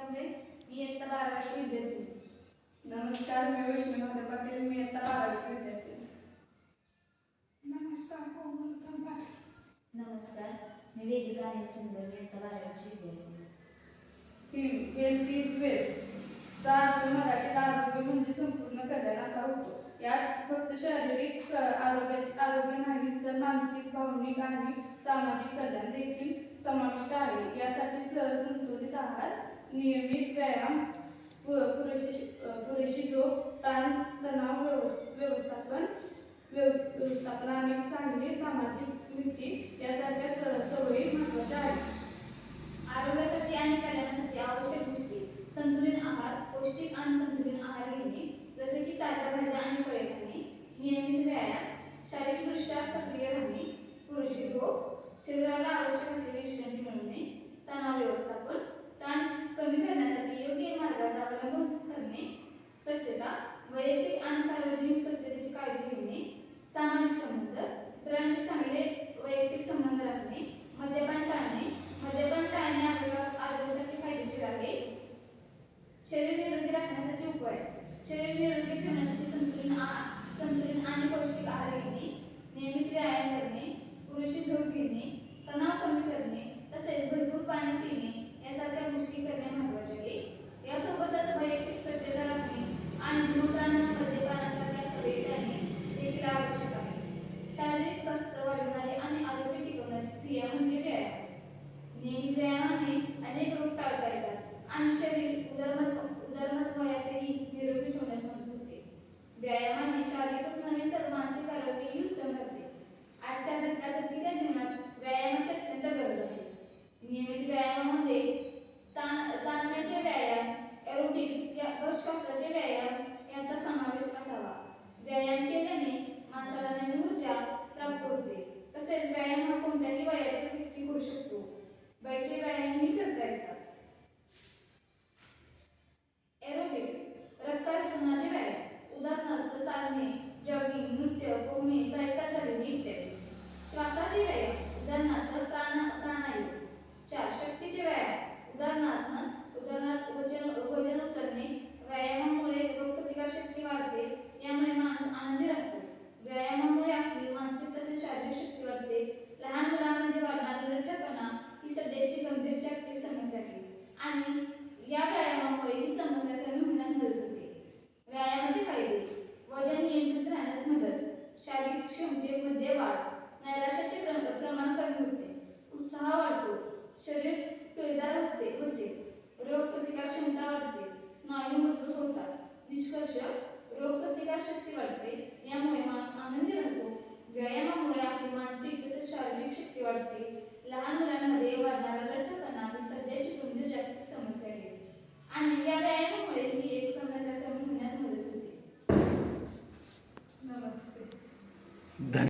कांबळे, मी इयत्ता 12वीची विद्यार्थी. नमस्कार, मी वैष्णवी महादेव पाटील, मी इयत्ता 12वीची विद्यार्थी. नमस्कार, कोमल पाटील. नमस्कार, मी वेदिका अनिल सुंदर, मी इयत्ता 12वीची विद्यार्थी. Theme health is wealth. चा अर्थ मराठीत आरोग्य म्हणजे संपूर्ण कल्याण असा होतो. यात फक्त शारीरिक आरोग्य नाहीच तर मानसिक, भावनिक आणि सामाजिक कल्याण देखील समाविष्ट आहे. यासाठी संतुलित आहार, नियमित व्यायाम, पुरेशी झोप, तणाव व्यवस्थापन आणि चांगली सामाजिक नीती यासारख्या सवयी महत्त्वाच्या आहेत. आरोग्यासाठी आणि कल्याणासाठी आवश्यक गोष्टी: संतुलित आहार, पौष्टिक आणि संतुलित आहार घेणे, जसे की ताज्या भाज्या आणि फळे खाणे, नियमित व्यायाम, शारीरिकदृष्ट्या सक्रिय राहणे, पुरेशी झोप, शरीराला आवश्यक असलेली विश्रांती मिळवणे, तणाव व्यवस्थापन, ताण कमी करण्यासाठी योग्य मार्गाचा अवलंब करणे, स्वच्छता, वैयक्तिक आणि सार्वजनिक स्वच्छतेची काळजी घेणे, सामाजिक संबंध, इतरांशी चांगले वैयक्तिक संबंध राखणे, मद्यपान टाळणे आरोग्यासाठी फायदेशीर आहे. शरीर निरोगी राखण्यासाठी उपाय: शरीर निरोगी ठेवण्यासाठी संतुलित आणि पौष्टिक आहार घेणे, नियमित व्यायाम करणे, पुरेशी झोप घेणे, तणाव कमी करणे, तसेच भरपूर पाणी पिणे यासारख्या गोष्टी करणे महत्त्वाचे आहे. यासोबतच वैयक्तिक स्वच्छता राखणे आणि धूम्रपान, मद्यपानासारख्या सवयी टाळणे देखील आवश्यक आहे. शारीरिक स्वास्थ्य वाढवणारी आणि आरोग्य टिकवणारी क्रिया म्हणजे व्यायाम. नियमित व्यायामाने अनेक रोग टाळता येतात आणि शरीर उदरमत वयातही निरोगी ठेवण्यास मदत होते. व्यायामाने शारीरिकच नव्हे तर मानसिक आरोग्यही उत्तम राहते. आजच्या धकाधकीच्या जीवनात व्यायामाची अत्यंत गरज आहे. नियमित व्यायामामध्ये ताणण्याचे व्यायाम, एरोबिक्स व श्वासाचे व्यायाम यांचा समावेश असावा. व्यायाम केल्याने माणसाला नवीन ऊर्जा प्राप्त होते. तसेच व्यायाम हा कोणत्याही वयातील व्यक्ती करू शकतो. बैठे व्यायामही करता येतात. एरोबिक्स रक्ताभिसरणाचे व्यायाम, उदाहरणार्थ चालणे, जॉगिंग, नृत्य, पोहणे, सायकल चालवणे इत्यादी. श्वासाचे व्यायाम, उदाहरणार्थ प्राणायाम. 4. शक्तीचे व्यायाम, उदाहरणार्थ वजन उचलणे. व्यायामामुळे रोगप्रतिकार शक्ती वाढते, यामुळे माणूस आनंदी राहतो. व्यायामामुळे आपली मानसिक तसेच शारीरिक शक्ती वाढते. लहान मुलांमध्ये वाढणारा लठ्ठपणा ही सध्याची गंभीर जागतिक समस्या आहे आणि या व्यायामामुळे ही समस्या कमी होण्यास मदत होते. व्यायामाचे फायदे: वजन नियंत्रित राहण्यास मदत, शारीरिक क्षमतेमध्ये वाढ, नैराश्याचे प्रमाण कमी होते, उत्साह वाढतो, शरीर पिळदार होते, रोगप्रतिकार क्षमता वाढते, स्नायू मजबूत होतात. निष्कर्ष: रोगप्रतिकार शक्ती वाढते, यामुळे माणूस आनंदी राहतो. व्यायामामुळे आपली मानसिक